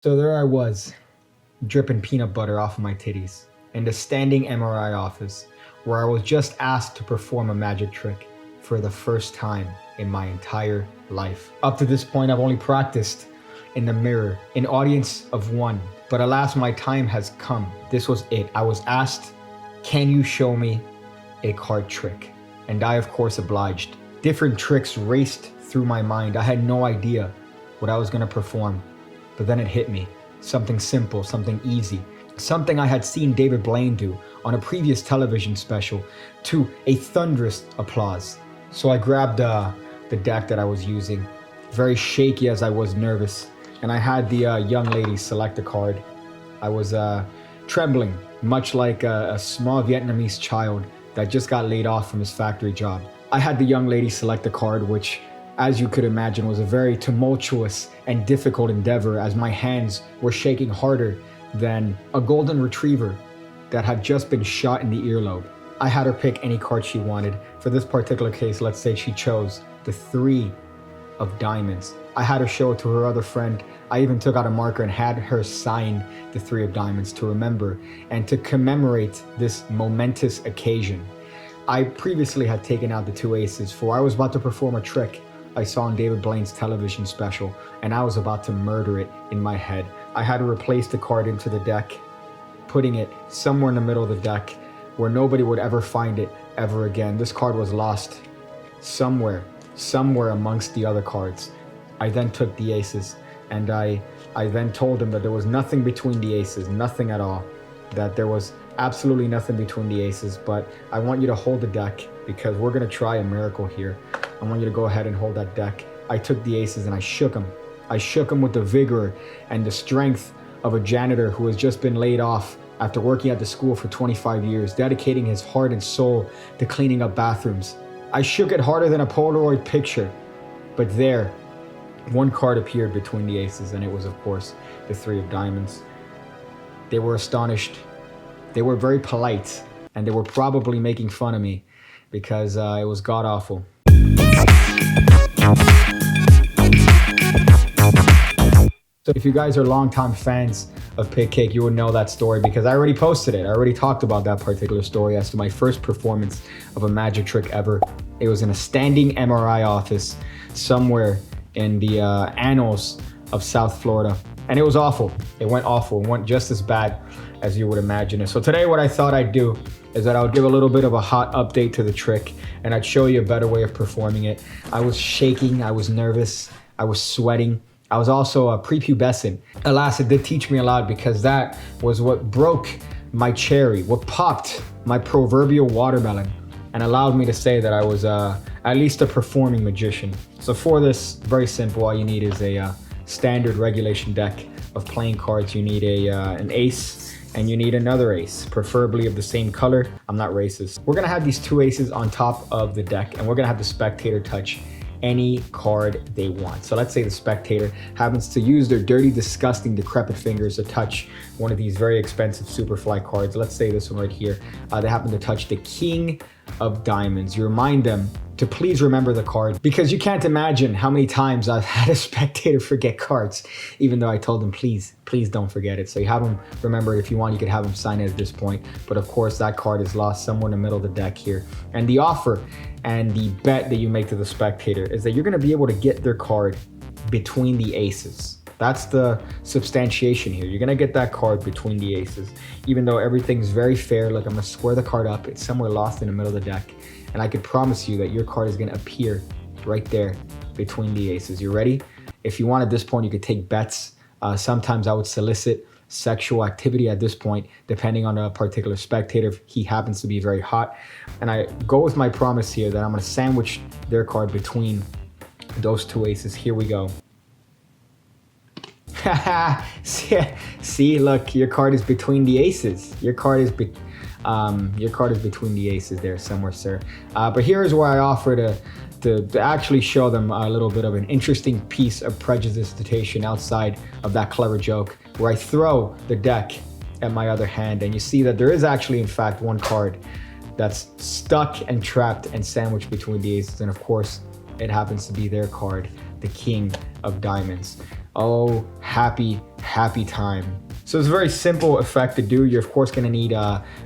So there I was, dripping peanut butter off of my titties, in the standing MRI office, where I was just asked to perform a magic trick for the first time in my entire life. Up to this point, I've only practiced in the mirror, an audience of one. But alas, my time has come. This was it. I was asked, can you show me a card trick? And I, of course, obliged. Different tricks raced through my mind. I had no idea what I was going to perform. But then it hit me. Something simple, something easy. Something I had seen David Blaine do on a previous television special to a thunderous applause. So I grabbed the deck that I was using, very shaky as I was nervous, and I had the young lady select a card. I was trembling, much like a small Vietnamese child that just got laid off from his factory job. I had the young lady select a card, which, as you could imagine, was a very tumultuous and difficult endeavor, as my hands were shaking harder than a golden retriever that had just been shot in the earlobe. I had her pick any card she wanted. For this particular case, let's say she chose the 3 of diamonds. I had her show it to her other friend. I even took out a marker and had her sign the 3 of diamonds to remember and to commemorate this momentous occasion. I previously had taken out the 2 aces, for I was about to perform a trick I saw on David Blaine's television special, and I was about to murder it in my head. I had to replace the card into the deck, putting it somewhere in the middle of the deck where nobody would ever find it ever again. This card was lost somewhere amongst the other cards. I then took the aces, and I then told him that there was nothing between the aces, nothing at all, that there was absolutely nothing between the aces, but I want you to hold the deck because we're gonna try a miracle here. I want you to go ahead and hold that deck. I took the aces and I shook them. I shook them with the vigor and the strength of a janitor who has just been laid off after working at the school for 25 years, dedicating his heart and soul to cleaning up bathrooms. I shook it harder than a Polaroid picture, but there, one card appeared between the aces, and it was, of course, the 3 of diamonds. They were astonished. They were very polite, and they were probably making fun of me because it was god-awful. So if you guys are longtime fans of Pigcake, you would know that story because I already posted it. I already talked about that particular story as to my first performance of a magic trick ever. It was in a standing MRI office somewhere in the annals of South Florida. And it was awful. It went awful. It went just as bad as you would imagine it. So today what I thought I'd do is that I would give a little bit of a hot update to the trick, and I'd show you a better way of performing it. I was shaking, I was nervous, I was sweating. I was also prepubescent. Alas, it did teach me a lot because that was what broke my cherry, what popped my proverbial watermelon, and allowed me to say that I was at least a performing magician. So for this, very simple, all you need is a standard regulation deck of playing cards. You need an ace, and you need another ace, preferably of the same color. I'm not racist. We're gonna have these 2 aces on top of the deck, and we're gonna have the spectator touch any card they want. So let's say the spectator happens to use their dirty, disgusting, decrepit fingers to touch one of these very expensive Superfly cards. Let's say this one right here. They happen to touch the King of Diamonds. You remind them to please remember the card, because you can't imagine how many times I've had a spectator forget cards, even though I told them, please don't forget it. So you have them remember it. If you want, you could have them sign it at this point. But of course, that card is lost somewhere in the middle of the deck here. And the offer and the bet that you make to the spectator is that you're gonna be able to get their card between the aces. That's the substantiation here. You're gonna get that card between the aces. Even though everything's very fair, look, I'm gonna square the card up. It's somewhere lost in the middle of the deck. And I could promise you that your card is gonna appear right there between the aces. You ready? If you want at this point, you could take bets. Sometimes I would solicit sexual activity at this point, depending on a particular spectator, if he happens to be very hot. And I go with my promise here that I'm gonna sandwich their card between those 2 aces. Here we go. See, look, your card is between the aces. Your card is between the aces there somewhere, sir. But here's where I offer to actually show them a little bit of an interesting piece of prejudication outside of that clever joke, where I throw the deck at my other hand, and you see that there is actually, in fact, one card that's stuck and trapped and sandwiched between the aces, and of course, it happens to be their card, the King of Diamonds. Oh, happy, happy time. So it's a very simple effect to do. You're of course gonna need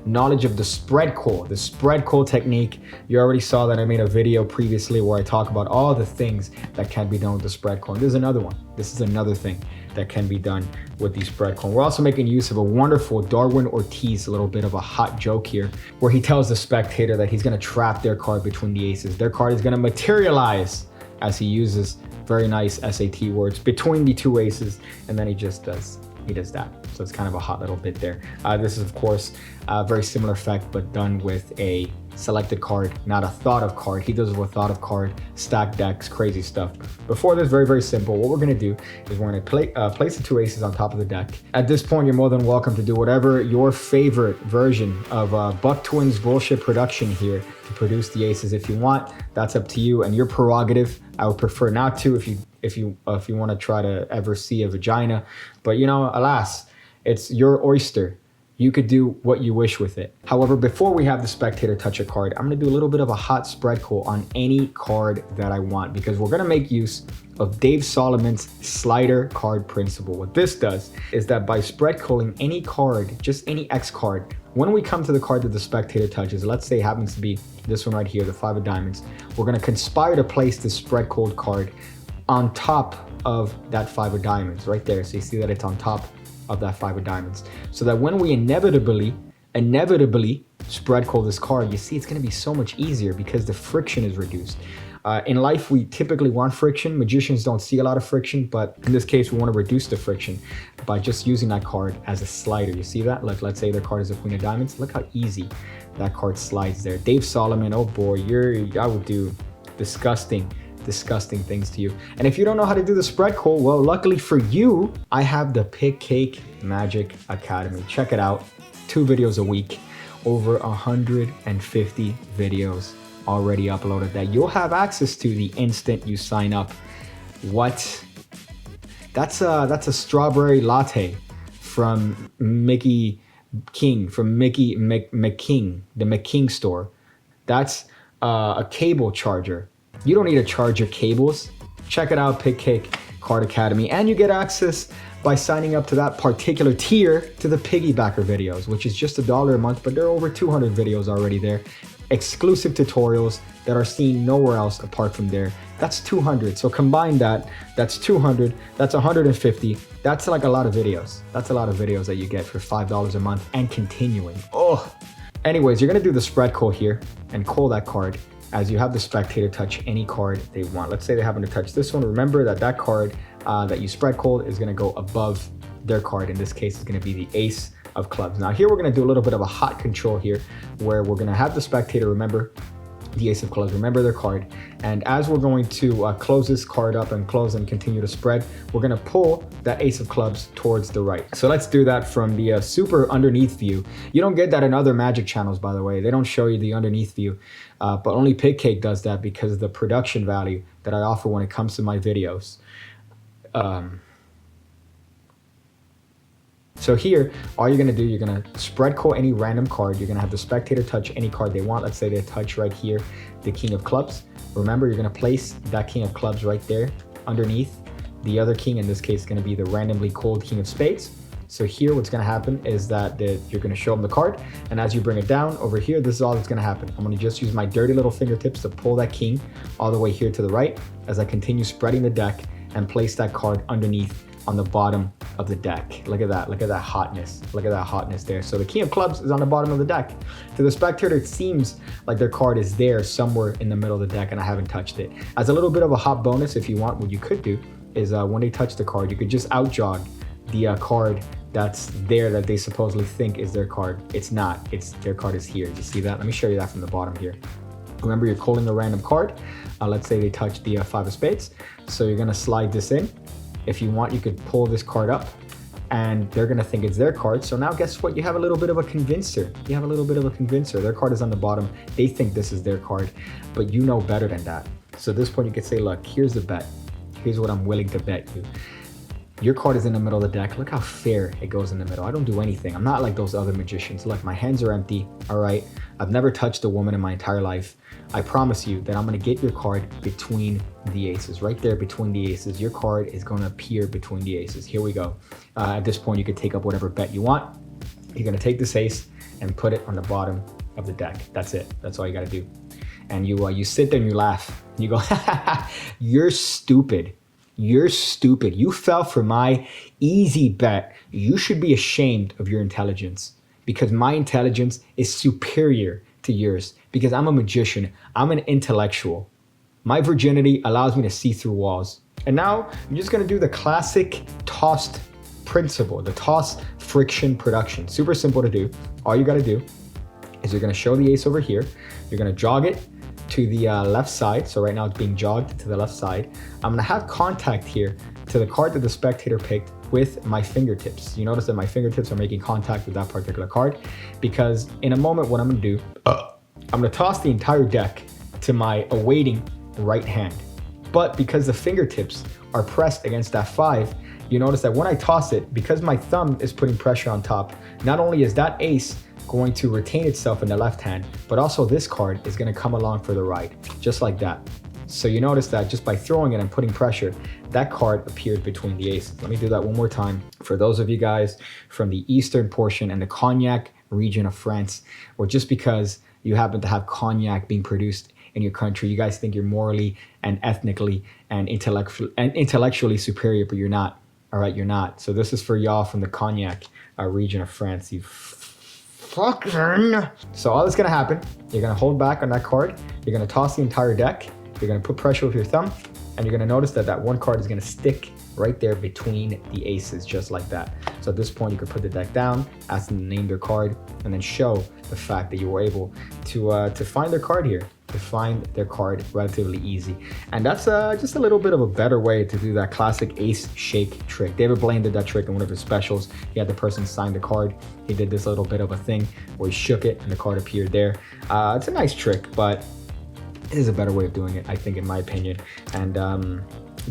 knowledge of the spread call. The spread call technique, you already saw that I made a video previously where I talk about all the things that can be done with the spread call. And there's another one. This is another thing that can be done with the spread call. We're also making use of a wonderful Darwin Ortiz, a little bit of a hot joke here, where he tells the spectator that he's gonna trap their card between the aces. Their card is gonna materialize, as he uses very nice SAT words, between the two aces, and then he does that. So it's kind of a hot little bit there. This is of course a very similar effect, but done with a selected card, not a thought of card. He does it with thought of card, stack decks, crazy stuff. Before this, very simple. What we're gonna do is we're gonna place the two aces on top of the deck. At this point, you're more than welcome to do whatever your favorite version of Buck Twins bullshit production here to produce the aces. If you want, that's up to you and your prerogative. I would prefer not to if you want to try to ever see a vagina, but you know, alas, it's your oyster. You could do what you wish with it. However, before we have the spectator touch a card, I'm gonna do a little bit of a hot spread call on any card that I want, because we're gonna make use of Dave Solomon's slider card principle. What this does is that by spread calling any card, just any X card, when we come to the card that the spectator touches, let's say it happens to be this one right here, the 5 of diamonds, we're gonna conspire to place the spread called card on top of that 5 of diamonds right there. So you see that it's on top of that 5 of diamonds, so that when we inevitably spread call this card, you see it's going to be so much easier because the friction is reduced. In life, we typically want friction. Magicians don't see a lot of friction, but in this case, we want to reduce the friction by just using that card as a slider. You see that? Like, let's say their card is a queen of diamonds. Look how easy that card slides there. Dave Solomon, oh boy, I would do disgusting things to you. And if you don't know how to do the spread call, well, luckily for you, I have the Pigcake Magic Academy. Check it out. 2 videos a week, over 150 videos already uploaded that you'll have access to the instant you sign up. What? That's a strawberry latte from Mickey King, from Mickey McKing, the McKing store. That's a cable charger. You don't need to charge your cables. Check it out, Pigcake Card Academy. And you get access by signing up to that particular tier to the piggybacker videos, which is just $1 a month, but there are over 200 videos already there. Exclusive tutorials that are seen nowhere else apart from there. That's 200. So combine that, that's 200, that's 150. That's like a lot of videos. That's a lot of videos that you get for $5 a month and continuing. Oh. Anyways, you're gonna do the spread call here and call that card as you have the spectator touch any card they want. Let's say they happen to touch this one. Remember that card that you spread called is gonna go above their card. In this case, it's gonna be the ace of clubs. Now here we're gonna do a little bit of a hot control here, where we're gonna have the spectator remember the ace of clubs, remember their card. And as we're going to close this card up and close and continue to spread, we're gonna pull that ace of clubs towards the right. So let's do that from the super underneath view. You don't get that in other magic channels, by the way. They don't show you the underneath view, but only Pigcake does that because of the production value that I offer when it comes to my videos. So here, all you're gonna do, you're gonna spread call any random card. You're gonna have the spectator touch any card they want. Let's say they touch right here, the king of clubs. Remember, you're gonna place that king of clubs right there underneath the other king. In this case, is gonna be the randomly called king of spades. So here, what's gonna happen is that you're gonna show them the card. And as you bring it down over here, this is all that's gonna happen. I'm gonna just use my dirty little fingertips to pull that king all the way here to the right as I continue spreading the deck and place that card underneath on the bottom of the deck. Look at that hotness. Look at that hotness there. So the king of clubs is on the bottom of the deck. To the spectator, it seems like their card is there somewhere in the middle of the deck and I haven't touched it. As a little bit of a hot bonus, if you want, what you could do is when they touch the card, you could just outjog the card that's there that they supposedly think is their card. It's not, their card is here. You see that? Let me show you that from the bottom here. Remember, you're calling a random card. Let's say they touch the 5 of spades. So you're gonna slide this in. If you want, you could pull this card up and they're gonna think it's their card. So now guess what? You have a little bit of a convincer. Their card is on the bottom. They think this is their card, but you know better than that. So at this point you could say, look, here's the bet. Here's what I'm willing to bet you. Your card is in the middle of the deck. Look how fair it goes in the middle. I don't do anything. I'm not like those other magicians. Look, my hands are empty, all right? I've never touched a woman in my entire life. I promise you that I'm gonna get your card between the aces. Right there between the aces, your card is gonna appear between the aces. Here we go. At this point, you could take up whatever bet you want. You're gonna take this ace and put it on the bottom of the deck. That's it. That's all you gotta do. And you sit there and you laugh. You go, you're stupid. You're stupid. You fell for my easy bet. You should be ashamed of your intelligence, because my intelligence is superior to yours, because I'm a magician. I'm an intellectual. My virginity allows me to see through walls. And now I'm just gonna do the classic tossed principle, the toss friction production. Super simple to do. All you gotta do is you're gonna show the ace over here. You're gonna jog it to the left side. So right now it's being jogged to the left side. I'm gonna have contact here to the card that the spectator picked with my fingertips. You notice that my fingertips are making contact with that particular card, because in a moment what I'm gonna do, I'm gonna toss the entire deck to my awaiting right hand. But because the fingertips are pressed against that 5, you notice that when I toss it, because my thumb is putting pressure on top, not only is that ace going to retain itself in the left hand, but also this card is going to come along for the ride, just like that. So you notice that just by throwing it and putting pressure, that card appeared between the aces. Let me do that one more time. For those of you guys from the eastern portion and the Cognac region of France, or just because you happen to have cognac being produced in your country, you guys think you're morally and ethnically and intellectually superior, but you're not. All right, you're not. So this is for y'all from the Cognac region of France. You fucking. So all that's gonna happen, you're gonna hold back on that card, you're gonna toss the entire deck, you're gonna put pressure with your thumb, and you're gonna notice that that one card is gonna stick right there between the aces, just like that. So at this point, you could put the deck down, ask them to name their card, and then show the fact that you were able to find their card here, to find their card relatively easy. And that's just a little bit of a better way to do that classic ace shake trick. David Blaine did that trick in one of his specials. He had the person sign the card. He did this little bit of a thing where he shook it and the card appeared there. It's a nice trick, but it is a better way of doing it, I think, in my opinion. And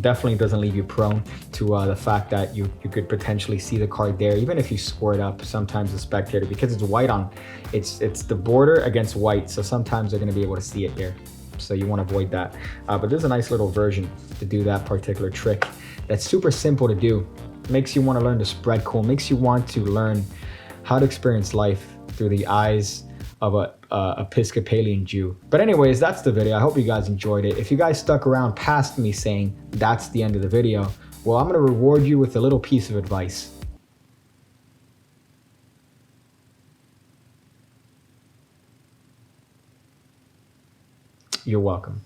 definitely doesn't leave you prone to the fact that you could potentially see the card there, even if you square it up. Sometimes the spectator, because it's white on, it's the border against white, so sometimes they're going to be able to see it there. So you want to avoid that. But there's a nice little version to do that particular trick that's super simple to do. Makes you want to learn to spread cool, makes you want to learn how to experience life through the eyes of a Episcopalian Jew. But anyways, that's the video. I hope you guys enjoyed it. If you guys stuck around past me saying that's the end of the video, well, I'm gonna reward you with a little piece of advice. You're welcome.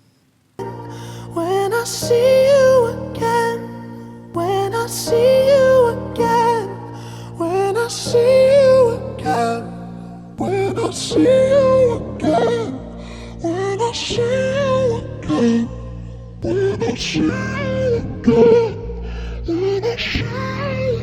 When I see you again, when I see you again, when I see you again, when I see you again, when I see you again, when I see you again, when I see you again.